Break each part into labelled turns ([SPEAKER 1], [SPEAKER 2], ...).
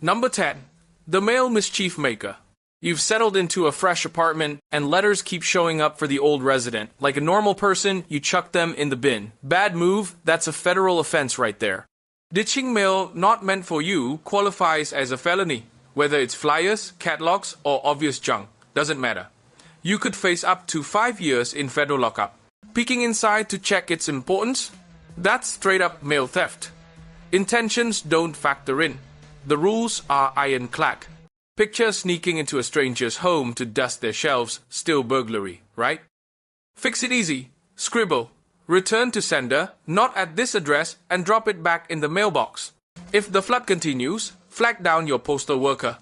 [SPEAKER 1] Number 10. The male mischief maker. You've settled into a fresh apartment, and letters keep showing up for the old resident. Like a normal person, you chuck them in the bin. Bad move, that's a federal offense right there. Ditching mail not meant for you qualifies as a felony. Whether it's flyers, catalogs, or obvious junk, doesn't matter. You could face up to 5 years in federal lockup. Peeking inside to check its importance? That's straight up mail theft. Intentions don't factor in. The rules are ironclad. Picture sneaking into a stranger's home to dust their shelves, still burglary, right? Fix it easy. Scribble. Return to sender, not at this address, and drop it back in the mailbox. If the flood continues, flag down your postal worker.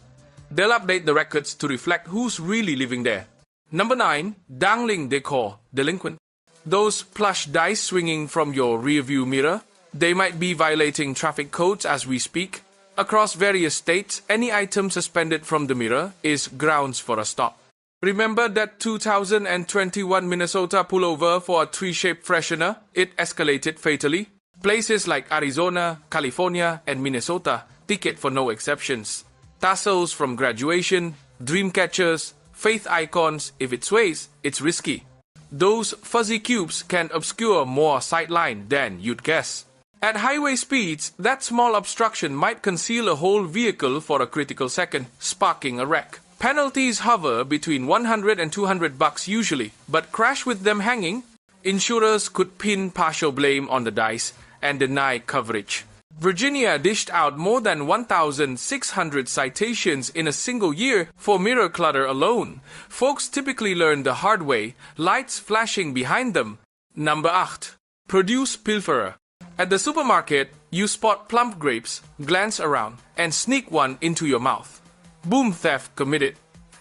[SPEAKER 1] They'll update the records to reflect who's really living there. Number 9. Dangling Decor, Delinquent. Those plush dice swinging from your rearview mirror, they might be violating traffic codes as we speak. Across various states, any item suspended from the mirror is grounds for a stop. Remember that 2021 Minnesota pullover for a tree-shaped freshener? It escalated fatally. Places like Arizona, California, and Minnesota, ticket for no exceptions. Tassels from graduation, dream catchers, faith icons, if it sways, it's risky. Those fuzzy cubes can obscure more sightline than you'd guess. At highway speeds, that small obstruction might conceal a whole vehicle for a critical second, sparking a wreck. Penalties hover between $100 and $200 usually, but crash with them hanging, insurers could pin partial blame on the dice and deny coverage. Virginia dished out more than 1,600 citations in a single year for mirror clutter alone. Folks typically learn the hard way, lights flashing behind them. Number 8. Produce Pilferer. At the supermarket, you spot plump grapes, glance around, and sneak one into your mouth. Boom, theft committed.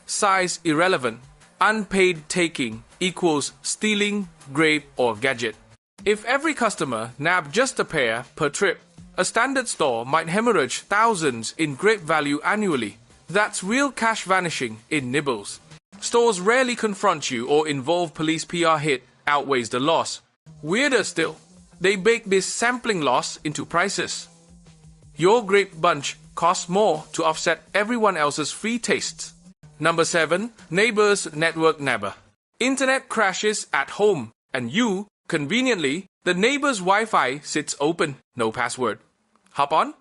[SPEAKER 1] Size irrelevant. Unpaid taking equals stealing, grape, or gadget. If every customer nabbed just a pair per trip, a standard store might hemorrhage thousands in grape value annually. That's real cash vanishing in nibbles. Stores rarely confront you or involve police PR hit outweighs the loss. Weirder still, they bake this sampling loss into prices. Your grape bunch costs more to offset everyone else's free tastes. Number 7. Neighbors Network Nabber. Internet crashes at home, and you, conveniently, the neighbor's Wi-Fi sits open, no password. Hop on?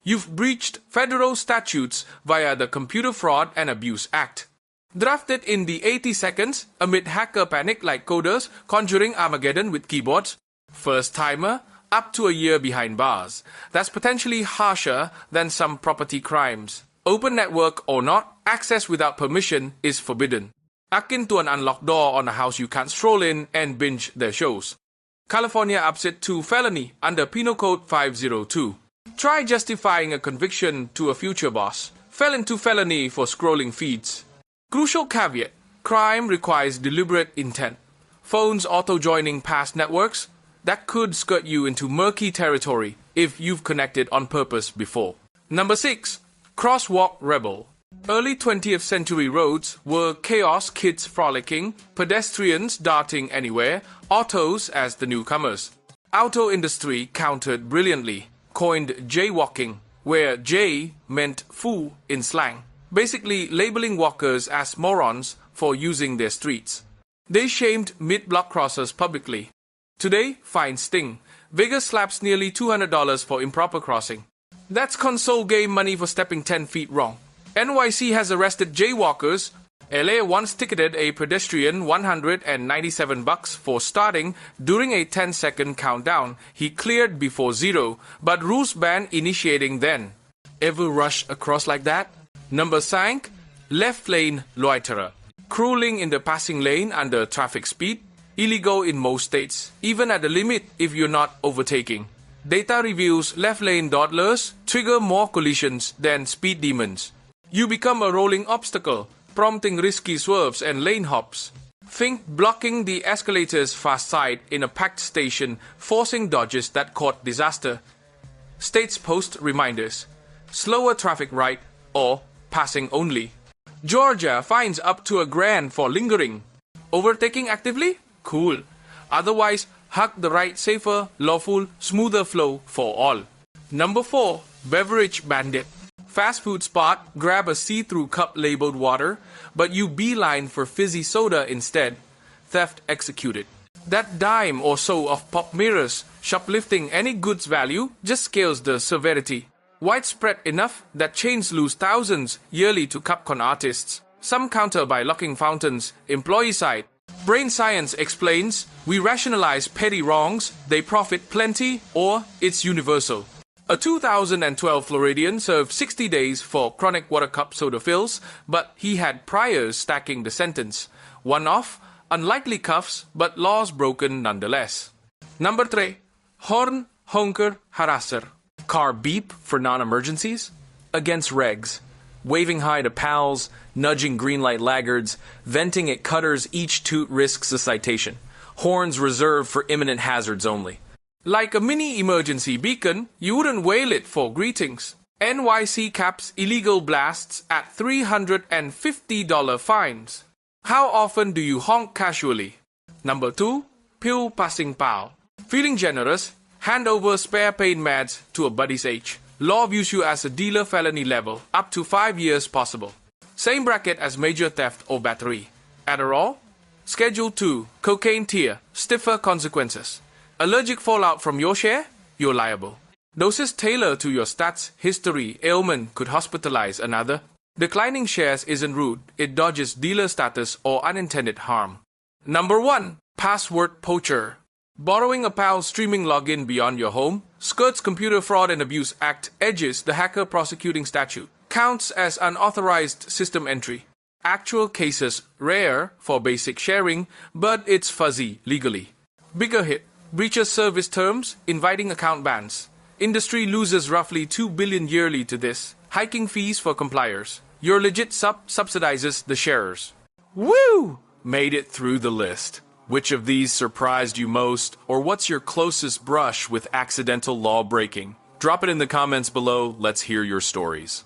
[SPEAKER 1] You've breached federal statutes via the Computer Fraud and Abuse Act. Drafted in the 80 seconds amid hacker panic like coders conjuring Armageddon with keyboards. First timer, up to a year behind bars. That's potentially harsher than some property crimes. Open network or not, access without permission is forbidden. Akin to an unlocked door on a house you can't stroll in and binge their shows. California ups it to felony under Penal Code 502. Try justifying a conviction to a future boss. Fell into felony for scrolling feeds. Crucial caveat: crime requires deliberate intent. Phones auto-joining past networks, that could skirt you into murky territory if you've connected on purpose before. Number 6. Crosswalk Rebel. Early 20th century roads were chaos, kids frolicking, pedestrians darting anywhere, autos as the newcomers. Auto industry countered brilliantly, coined jaywalking, where jay meant fool in slang, basically labeling walkers as morons for using their streets. They shamed mid-block crossers publicly. Today, fines sting. Vegas slaps nearly $200 for improper crossing. That's console game money for stepping 10 feet wrong. NYC has arrested jaywalkers. LA once ticketed a pedestrian $197 for starting during a 10-second countdown. He cleared before 0, but rules ban initiating then. Ever rush across like that? Number 9. Left lane loiterer. Cruising in the passing lane under traffic speed. Illegal in most states, even at the limit if you're not overtaking. Data reveals left lane dawdlers trigger more collisions than speed demons. You become a rolling obstacle, prompting risky swerves and lane hops. Think blocking the escalator's fast side in a packed station, forcing dodges that court disaster. States post reminders. Slower traffic right or passing only. Georgia fines up to $1,000 for lingering. Overtaking actively? Cool. Otherwise, hug the right safer, lawful, smoother flow for all. Number 4. Beverage Bandit. Fast food spot, grab a see-through cup labeled water, but you beeline for fizzy soda instead. Theft executed. That dime or so of pop mirrors, shoplifting any goods value, just scales the severity. Widespread enough that chains lose thousands yearly to cup-con artists. Some counter by locking fountains, employee side. Brain science explains, we rationalize petty wrongs, they profit plenty, or it's universal. A 2012 Floridian served 60 days for chronic water cup soda fills, but he had priors stacking the sentence. One off, unlikely cuffs, but laws broken nonetheless. Number 3. Horn, honker, harasser. Car beep for non-emergencies. Against regs. Waving hi to pals, nudging green light laggards, venting at cutters, each toot risks a citation. Horns reserved for imminent hazards only. Like a mini emergency beacon, you wouldn't wail it for greetings. NYC caps illegal blasts at $350 fines. How often do you honk casually? Number 2. Pill passing pal. Feeling generous, hand over spare pain meds to a buddy's H. Law views you as a dealer felony level, up to 5 years possible. Same bracket as major theft or battery. Adderall? Schedule 2, cocaine tier, stiffer consequences. Allergic fallout from your share? You're liable. Doses tailored to your stats, history, ailment could hospitalize another. Declining shares isn't rude, it dodges dealer status or unintended harm. Number 1. Password poacher. Borrowing a pal's streaming login beyond your home, skirts Computer Fraud and Abuse Act, edges the hacker prosecuting statute, counts as unauthorized system entry. Actual cases rare for basic sharing, but it's fuzzy legally. Bigger hit, breaches service terms, inviting account bans. Industry loses roughly $2 billion yearly to this, hiking fees for compliers. Your legit subsidizes the sharers. Woo! Made it through the list. Which of these surprised you most, or what's your closest brush with accidental law breaking? Drop it in the comments below, let's hear your stories.